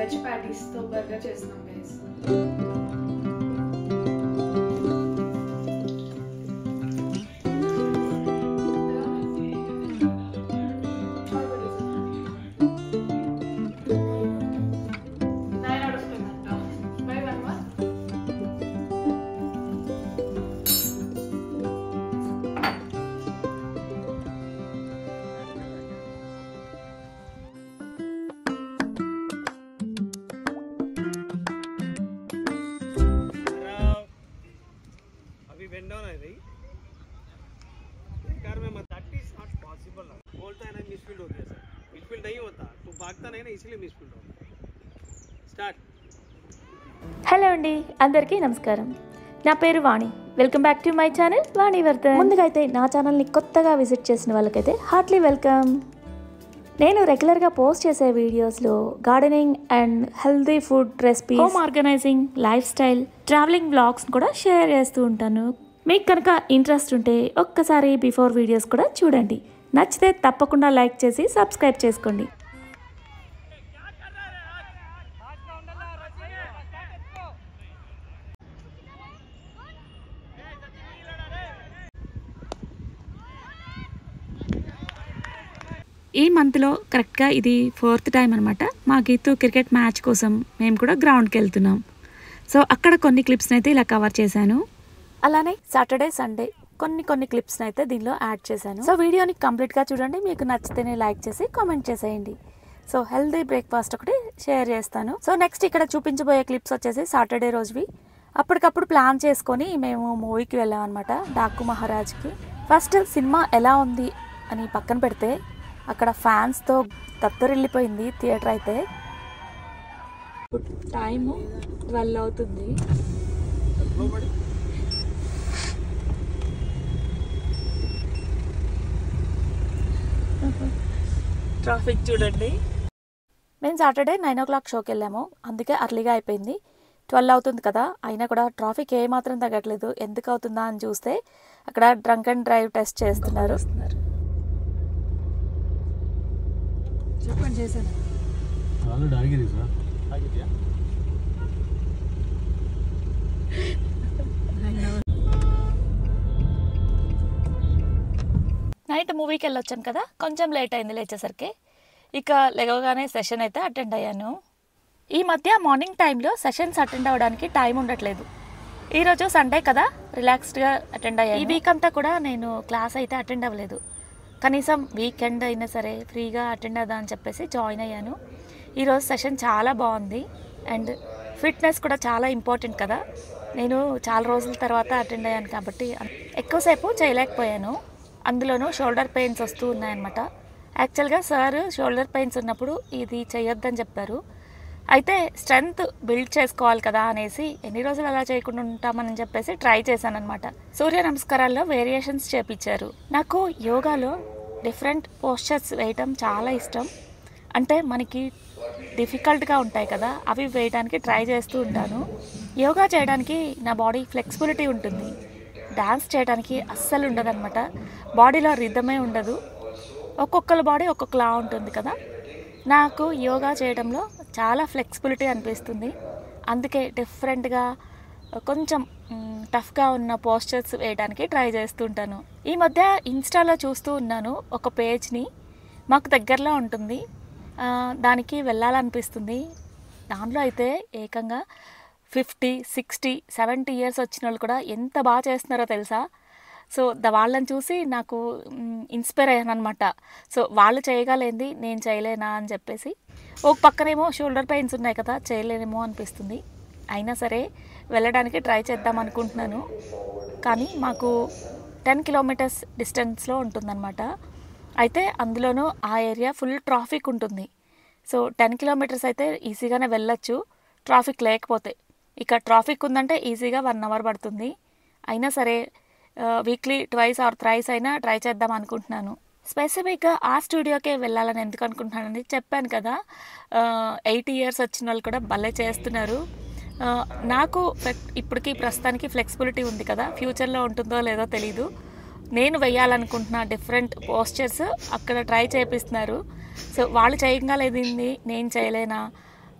Veg patties తో burger చేస్తున్నాం guys. Bend down है भाई, कार में मत, that is not possible. बोलता है ना मिसफील्ड हो गया सर, मिसफील्ड नहीं होता, तू भागता नहीं ना इसलिए मिसफील्ड हो गया. स्टार्ट. హలో అండి, అందరికీ నమస్కారం. నా పేరు Vani. Welcome back to my channel Vani Vardhan. ముందుగా అయితే నా ఛానల్ని కొత్తగా విజిట్ చేసిన వాళ్ళకైతే హార్ట్లీ వెల్కమ్. నేను రెగ్యులర్గా పోస్ట్ చేసే వీడియోస్లో gardening and healthy food recipe, home organizing, lifestyle, travelling blogs కూడా షేర్ చేస్తూ ఉంటాను. మీకు కనుక ఇంట్రెస్ట్ ఉంటే ఒక్కసారి బిఫోర్ వీడియోస్ కూడా చూడండి. నచ్చితే తప్పకుండా లైక్ చేసి సబ్స్క్రైబ్ చేసుకోండి. ఈ మంత్లో కరెక్ట్గా ఇది 4th టైం అనమాట. మా గీతు క్రికెట్ మ్యాచ్ కోసం మేము కూడా గ్రౌండ్కి వెళ్తున్నాం. సో అక్కడ కొన్ని క్లిప్స్ని అయితే ఇలా కవర్ చేశాను. అలానే సాటర్డే సండే కొన్ని క్లిప్స్ని అయితే దీనిలో యాడ్ చేశాను. సో వీడియోని కంప్లీట్గా చూడండి. మీకు నచ్చితేనే లైక్ చేసి కామెంట్ చేసేయండి. సో హెల్దీ బ్రేక్ఫాస్ట్ ఒకటి షేర్ చేస్తాను. సో నెక్స్ట్ ఇక్కడ చూపించబోయే క్లిప్స్ వచ్చేసి సాటర్డే రోజువి. అప్పటికప్పుడు ప్లాన్ చేసుకొని మేము మూవీకి వెళ్ళాం అనమాట, డాకు మహారాజ్కి. ఫస్ట్ సినిమా ఎలా ఉంది అని పక్కన పెడితే అక్కడ ఫ్యాన్స్తో తత్తరిల్లిపోయింది థియేటర్ అయితే. టైము 12 అవుతుంది. ట్రాఫిక్ చూడండి. మేము సాటర్డే 9 o'clock షోకి వెళ్ళాము, అందుకే అర్లీగా అయిపోయింది. 12 అవుతుంది కదా, అయినా కూడా ట్రాఫిక్ ఏమాత్రం తగ్గట్లేదు. ఎందుకు అవుతుందా అని చూస్తే అక్కడ డ్రంక్ అండ్ డ్రైవ్ టెస్ట్ చేస్తున్నారు. చెప్పండి, చేశాను ఆల్రెడీ ఆగిరి సార్. ఆగిద్యా? నైట్ మూవీకి వెళ్ళొచ్చాను కదా, కొంచెం లేట్ అయింది లేచేసరికి. ఇక లేవగానే సెషన్ అయితే అటెండ్ అయ్యాను. ఈ మధ్య మార్నింగ్ టైంలో సెషన్స్ అటెండ్ అవ్వడానికి టైం ఉండట్లేదు. ఈరోజు సండే కదా, రిలాక్స్డ్గా అటెండ్ అయ్యాను. ఈ వీక్ అంతా కూడా నేను క్లాస్ అయితే అటెండ్ అవ్వలేదు. కనీసం వీకెండ్ అయినా సరే ఫ్రీగా అటెండ్ అవుదా అని చెప్పేసి జాయిన్ అయ్యాను. ఈరోజు సెషన్ చాలా బాగుంది. అండ్ ఫిట్నెస్ కూడా చాలా ఇంపార్టెంట్ కదా. నేను చాలా రోజుల తర్వాత అటెండ్ అయ్యాను కాబట్టి ఎక్కువసేపు చేయలేకపోయాను. అందులోనూ షోల్డర్ పెయిన్స్ వస్తూ ఉన్నాయన్నమాట. యాక్చువల్గా సార్ షోల్డర్ పెయిన్స్ ఉన్నప్పుడు ఇది చేయొద్దని చెప్పారు. అయితే స్ట్రెంగ్త్ బిల్డ్ చేసుకోవాలి కదా అనేసి ఎన్ని రోజులు అలా చేయకుండా ఉంటామని చెప్పేసి ట్రై చేశాను అనమాట. సూర్య నమస్కారాల్లో వేరియేషన్స్ చేపించారు. నాకు యోగాలో డిఫరెంట్ పోస్చర్స్ వేయటం చాలా ఇష్టం. అంటే మనకి డిఫికల్ట్గా ఉంటాయి కదా, అవి వేయడానికి ట్రై చేస్తూ ఉంటాను. యోగా చేయడానికి నా బాడీ ఫ్లెక్సిబిలిటీ ఉంటుంది, డాన్స్ చేయడానికి అస్సలు ఉండదన్నమాట. బాడీలో రిథమే ఉండదు. ఒక్కొక్కరి బాడీ ఒక్కొక్కలా ఉంటుంది కదా. నాకు యోగా చేయడంలో చాలా ఫ్లెక్సిబిలిటీ అనిపిస్తుంది. అందుకే డిఫరెంట్గా కొంచెం టఫ్గా ఉన్న పోస్చర్స్ వేయడానికి ట్రై చేస్తుంటాను. ఈ మధ్య ఇన్స్టాలో చూస్తూ ఉన్నాను ఒక పేజ్ని, మాకు దగ్గరలో ఉంటుంది, దానికి వెళ్ళాలనిపిస్తుంది. దాంట్లో అయితే ఏకంగా 50, 60, 70 years వచ్చిన వాళ్ళు కూడా ఎంత బాగా చేస్తున్నారో తెలుసా. సో వాళ్ళని చూసి నాకు ఇన్స్పైర్ అయ్యాను అనమాట. సో వాళ్ళు చేయగలేంది నేను చేయలేనా అని చెప్పేసి. ఒక పక్కనేమో షోల్డర్ పెయిన్స్ ఉన్నాయి కదా, చేయలేనేమో అనిపిస్తుంది. అయినా సరే వెళ్ళడానికి ట్రై చేద్దాం అనుకుంటున్నాను. కానీ మాకు 10 kilometers డిస్టెన్స్లో ఉంటుందన్నమాట. అయితే అందులోనూ ఆ ఏరియా ఫుల్ ట్రాఫిక్ ఉంటుంది. సో 10 kilometers అయితే ఈజీగానే వెళ్ళొచ్చు ట్రాఫిక్ లేకపోతే. ఇక ట్రాఫిక్ ఉందంటే ఈజీగా 1 hour పడుతుంది. అయినా సరే వీక్లీ 2 or 3 అయినా ట్రై చేద్దాం అనుకుంటున్నాను. స్పెసిఫిక్గా ఆ స్టూడియోకే వెళ్ళాలని ఎందుకు అనుకుంటున్నానని చెప్పాను కదా. 80 years వచ్చిన వాళ్ళు కూడా భలే చేస్తున్నారు. నాకు ఇప్పటికీ ప్రస్తుతానికి ఫ్లెక్సిబిలిటీ ఉంది కదా, ఫ్యూచర్లో ఉంటుందో లేదో తెలీదు. నేను వెయ్యాలనుకుంటున్న డిఫరెంట్ పోస్చర్స్ అక్కడ ట్రై చేపిస్తున్నారు. సో వాళ్ళు చేయగలేదింది నేను చేయలేనా,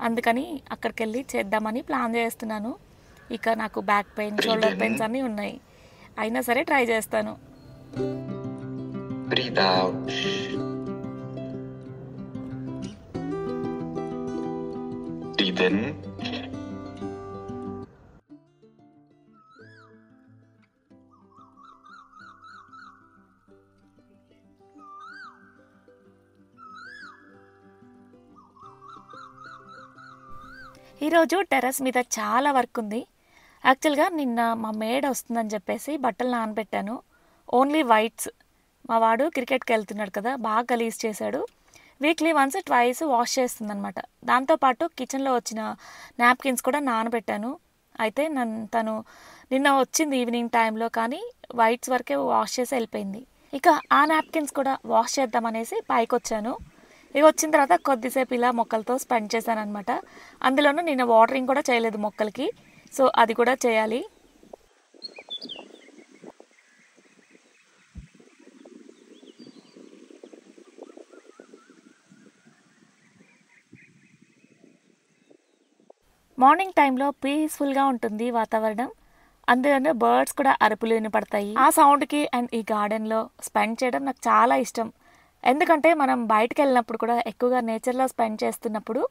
అందుకని అక్కడికి వెళ్ళి చేద్దామని ప్లాన్ చేస్తున్నాను. ఇక నాకు బ్యాక్ పెయిన్, షోల్డర్ పెయిన్స్ అన్నీ ఉన్నాయి, అయినా సరే ట్రై చేస్తాను. Breathe out. Breathe in. ఈరోజు టెర్రస్ మీద చాలా వర్క్ ఉంది. యాక్చువల్గా నిన్న మా మేడ్ వస్తుందని చెప్పేసి బట్టలు నానబెట్టాను. Only whites. మా వాడు క్రికెట్కి వెళ్తున్నాడు కదా, బాగా గలీజ్ చేశాడు. వీక్లీ వన్స్ ట్వైస్ వాష్ చేస్తుందనమాట. దాంతోపాటు కిచెన్లో వచ్చిన నాప్కిన్స్ కూడా నానబెట్టాను. అయితే తను నిన్న వచ్చింది ఈవినింగ్ టైంలో, కానీ వైట్స్ వరకే వాష్ చేసి వెళ్ళిపోయింది. ఇక ఆ నాప్కిన్స్ కూడా వాష్ చేద్దామనేసి పైకి వచ్చాను. ఇక వచ్చిన తర్వాత కొద్దిసేపు ఇలా మొక్కలతో స్పెండ్ చేశాను అనమాట. అందులోనూ నిన్న వాటరింగ్ కూడా చేయలేదు మొక్కలకి, సో అది కూడా చేయాలి. మార్నింగ్ టైంలో పీస్ఫుల్గా ఉంటుంది వాతావరణం. అందులోనే బర్డ్స్ కూడా అరుపులు వినపడతాయి. ఆ సౌండ్కి అండ్ ఈ గార్డెన్లో స్పెండ్ చేయడం నాకు చాలా ఇష్టం. ఎందుకంటే మనం బయటకు వెళ్ళినప్పుడు కూడా ఎక్కువగా నేచర్లో స్పెండ్ చేస్తున్నప్పుడు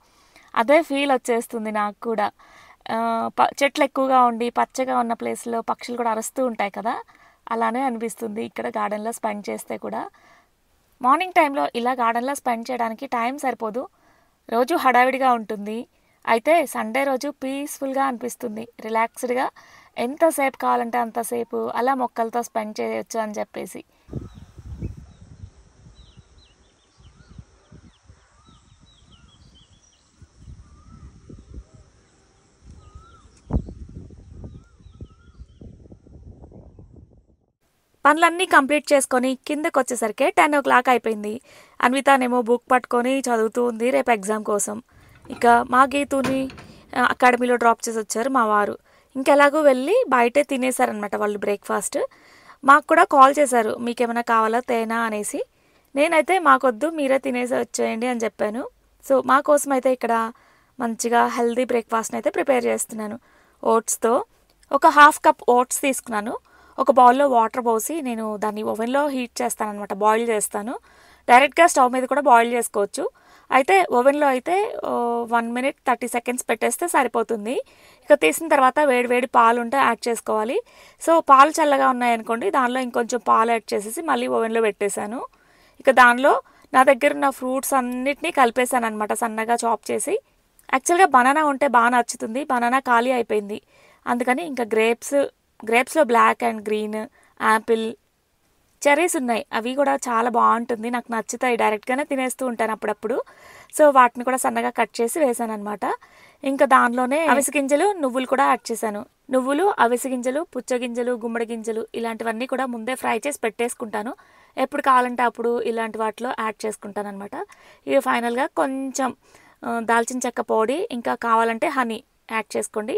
అదే ఫీల్ వచ్చేస్తుంది నాకు కూడా. చెట్లు ఎక్కువగా ఉండి పచ్చగా ఉన్న ప్లేస్లో పక్షులు కూడా అరుస్తూ ఉంటాయి కదా, అలానే అనిపిస్తుంది ఇక్కడ గార్డెన్లో స్పెండ్ చేస్తే కూడా. మార్నింగ్ టైంలో ఇలా గార్డెన్లో స్పెండ్ చేయడానికి టైం సరిపోదు, రోజు హడావిడిగా ఉంటుంది. అయితే సండే రోజు పీస్ఫుల్గా అనిపిస్తుంది, రిలాక్స్డ్గా ఎంతసేపు కావాలంటే అంతసేపు అలా మొక్కలతో స్పెండ్ చేయొచ్చు అని చెప్పేసి. పనులన్నీ కంప్లీట్ చేసుకొని కిందకు వచ్చేసరికి 10 o'clock అయిపోయింది. అన్వితానేమో బుక్ పట్టుకొని చదువుతూ ఉంది రేపు ఎగ్జామ్ కోసం. ఇక మా గీతుని అకాడమీలో డ్రాప్ చేసి వచ్చారు మా వారు. ఇంకెలాగో వెళ్ళి బయటే తినేసారనమాట వాళ్ళు బ్రేక్ఫాస్ట్. మాకు కూడా కాల్ చేశారు, మీకేమైనా కావాలా తేనా అనేసి. నేనైతే మాకొద్దు, మీరే తినేసి వచ్చేయండి అని చెప్పాను. సో మా కోసం అయితే ఇక్కడ మంచిగా హెల్దీ బ్రేక్ఫాస్ట్ని అయితే ప్రిపేర్ చేస్తున్నాను. ఓట్స్తో ఒక 1/2 cup ఓట్స్ తీసుకున్నాను. ఒక బౌల్లో వాటర్ పోసి నేను దాన్ని ఓవెన్లో హీట్ చేస్తాను అనమాట, బాయిల్ చేస్తాను. డైరెక్ట్గా స్టవ్ మీద కూడా బాయిల్ చేసుకోవచ్చు. అయితే ఓవెన్లో అయితే 1 minute 30 seconds పెట్టేస్తే సరిపోతుంది. ఇక తీసిన తర్వాత వేడి పాలు ఉంటే యాడ్ చేసుకోవాలి. సో పాలు చల్లగా ఉన్నాయనుకోండి, దానిలో ఇంకొంచెం పాలు యాడ్ చేసేసి మళ్ళీ ఓవెన్లో పెట్టేశాను. ఇక దానిలో నా దగ్గర ఉన్న ఫ్రూట్స్ అన్నిటినీ కలిపేశాను అనమాట, సన్నగా చాప్ చేసి. యాక్చువల్గా బనానా ఉంటే బాగా నచ్చుతుంది, బనానా ఖాళీ అయిపోయింది. అందుకని ఇంకా గ్రేప్స్లో black and green, apple, cherries ఉన్నాయి, అవి కూడా చాలా బాగుంటుంది, నాకు నచ్చుతాయి. డైరెక్ట్గానే తినేస్తూ ఉంటాను అప్పుడప్పుడు. సో వాటిని కూడా సన్నగా కట్ చేసి వేసాను అనమాట. ఇంకా దానిలోనే అవిసె గింజలు, నువ్వులు కూడా యాడ్ చేశాను. నువ్వులు, అవిసె గింజలు, పుచ్చగింజలు, గుమ్మడి గింజలు ఇలాంటివన్నీ కూడా ముందే ఫ్రై చేసి పెట్టేసుకుంటాను. ఎప్పుడు కావాలంటే అప్పుడు ఇలాంటి వాటిలో యాడ్ చేసుకుంటాను అనమాట. ఇక ఫైనల్గా కొంచెం దాల్చిన చెక్క పొడి, ఇంకా కావాలంటే హనీ యాడ్ చేసుకోండి.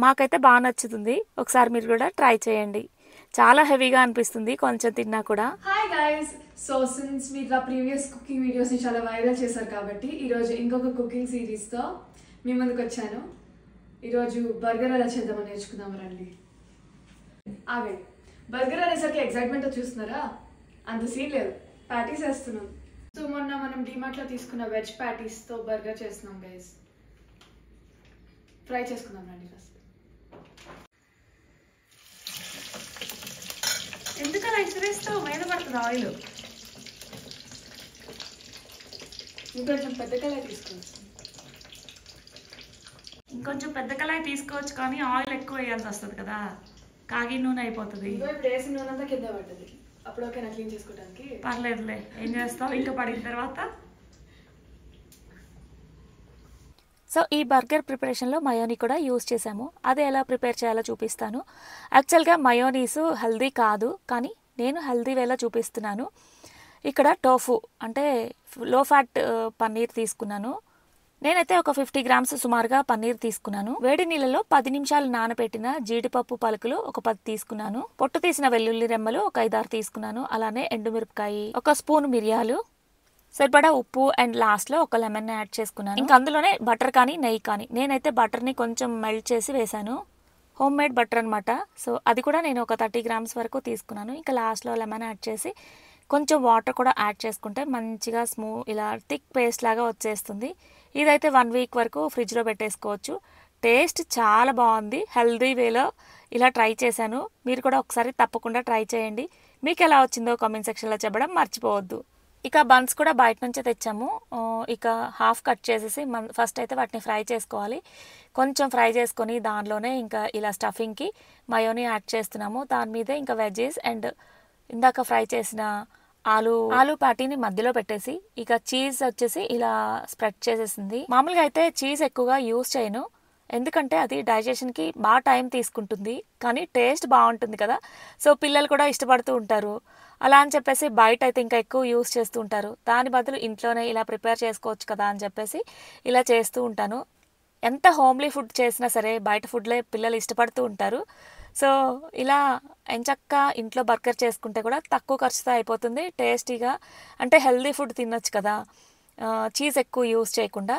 మాకైతే బాగా నచ్చుతుంది, ఒకసారి మీరు కూడా ట్రై చేయండి. చాలా హెవీగా అనిపిస్తుంది కొంచెం తిన్నా కూడా. హాయ్ గైస్, సో సిన్స్ మీరు నా ప్రీవియస్ కుకింగ్ వీడియోస్ని చాలా వైరల్ చేశారు కాబట్టి ఈరోజు ఇంకొక కుకింగ్ సిరీస్తో మీ ముందుకు వచ్చాను. ఈరోజు బర్గర్ ఎలా చేద్దామని నేర్చుకుందాం రండి. ఆగండి, బర్గర్ అనేసరికి ఎగ్జైట్మెంట్తో చూస్తున్నారా? అంత సీన్ లేదు, ప్యాటీస్ వేస్తున్నాం. సో మొన్న మనం డిమార్ట్లో తీసుకున్న వెజ్ ప్యాటీస్తో బర్గర్ చేస్తున్నాం గైస్. ఫ్రై చేసుకుందాం రండి ఫస్ట్. ఎందుకలా ఇసిరేస్తావు? మీద పడుతుంది ఆయిల్. ఇంకొంచెం పెద్ద కళాయి తీసుకోవచ్చు. ఇంకొంచెం పెద్ద కళాయి తీసుకోవచ్చు, కానీ ఆయిల్ ఎక్కువ వేయాల్సి వస్తుంది కదా, కాగి నూనె అయిపోతుంది. ఇప్పుడు వేసిన నూనె అంతా కింద పడ్డది. అప్పుడు ఓకేనా క్లీన్ చేసుకోవడానికి? పర్లేదులే, ఏం చేస్తావు ఇంకా పడిన తర్వాత. సో ఈ బర్గర్ ప్రిపరేషన్లో మయోనీ కూడా యూస్ చేసాము. అది ఎలా ప్రిపేర్ చేయాలో చూపిస్తాను. యాక్చువల్గా మయోనీస్ హెల్దీ కాదు, కానీ నేను హెల్దీ వేలా చూపిస్తున్నాను. ఇక్కడ టోఫు అంటే లో ఫ్యాట్ పన్నీర్ తీసుకున్నాను. నేనైతే ఒక 50 గ్రామ్స్ సుమారుగా పన్నీర్ తీసుకున్నాను. వేడి నీళ్ళలో 10 నిమిషాలు నానబెట్టిన జీడిపప్పు పలుకులు ఒక 10 తీసుకున్నాను. పొట్టు తీసిన వెల్లుల్లి రెమ్మలు ఒక 5-6 తీసుకున్నాను. అలానే ఎండుమిరపకాయ, ఒక స్పూన్ మిరియాలు, సరిపడా ఉప్పు అండ్ లాస్ట్లో ఒక లెమన్ యాడ్ చేసుకున్నాను. ఇంకా అందులోనే బటర్ కానీ నెయ్యి కానీ, నేనైతే బటర్ని కొంచెం మెల్ట్ చేసి వేశాను. హోమ్ మేడ్ బటర్ అనమాట. సో అది కూడా నేను ఒక 30 గ్రామ్స్ వరకు తీసుకున్నాను. ఇంకా లాస్ట్లో లెమన్ యాడ్ చేసి కొంచెం వాటర్ కూడా యాడ్ చేసుకుంటే మంచిగా ఇలా థిక్ పేస్ట్ లాగా వచ్చేస్తుంది. ఇదైతే 1 వీక్ వరకు ఫ్రిడ్జ్లో పెట్టేసుకోవచ్చు. టేస్ట్ చాలా బాగుంది. హెల్దీ వేలో ఇలా ట్రై చేశాను. మీరు కూడా ఒకసారి తప్పకుండా ట్రై చేయండి. మీకు ఎలా వచ్చిందో కామెంట్ సెక్షన్లో చెప్పడం మర్చిపోవద్దు. ఇక బన్స్ కూడా బయట నుంచే తెచ్చాము. ఇక హాఫ్ కట్ చేసేసి ఫస్ట్ అయితే వాటిని ఫ్రై చేసుకోవాలి. కొంచెం ఫ్రై చేసుకొని దానిలోనే ఇంకా ఇలా స్టఫింగ్కి మయోని యాడ్ చేస్తున్నాము. దాని మీదే ఇంకా వెజ్జెస్ అండ్ ఇందాక ఫ్రై చేసిన ఆలు ప్యాటీని మధ్యలో పెట్టేసి ఇక చీజ్ వచ్చేసి ఇలా స్ప్రెడ్ చేసేసింది. మామూలుగా అయితే చీజ్ ఎక్కువగా యూజ్ చేయను, ఎందుకంటే అది డైజెషన్కి బాగా టైం తీసుకుంటుంది, కానీ టేస్ట్ బాగుంటుంది కదా. సో పిల్లలు కూడా ఇష్టపడుతూ ఉంటారు. అలా అని చెప్పేసి బయట అయితే ఇంకా ఎక్కువ యూజ్ చేస్తూ ఉంటారు. దాని బదులు ఇంట్లోనే ఇలా ప్రిపేర్ చేసుకోవచ్చు కదా అని చెప్పేసి ఇలా చేస్తూ ఉంటాను. ఎంత హోమ్లీ ఫుడ్ చేసినా సరే బయట ఫుడ్లే పిల్లలు ఇష్టపడుతూ ఉంటారు. సో ఇలా ఎంచక్కా ఇంట్లో బర్గర్ చేసుకుంటే కూడా తక్కువ ఖర్చుతో అయిపోతుంది, టేస్టీగా. అంటే హెల్దీ ఫుడ్ తినొచ్చు కదా, చీజ్ ఎక్కువ యూజ్ చేయకుండా.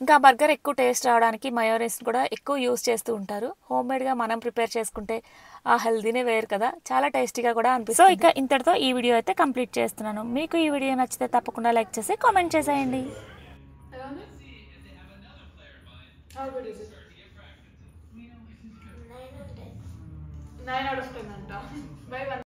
ఇంకా బర్గర్ ఎక్కువ టేస్ట్ రావడానికి మయోనీస్ కూడా ఎక్కువ యూజ్ చేస్తూ ఉంటారు. హోమ్మేడ్గా మనం ప్రిపేర్ చేసుకుంటే ఆ హెల్దీనే వేరు కదా, చాలా టేస్టీగా కూడా అనిపిస్తుంది. సో ఇక ఇంతటితో ఈ వీడియో అయితే కంప్లీట్ చేస్తున్నాను. మీకు ఈ వీడియో నచ్చితే తప్పకుండా లైక్ చేసి కామెంట్ చేసేయండి. How good is it? 9 out of 10 అంట. By 1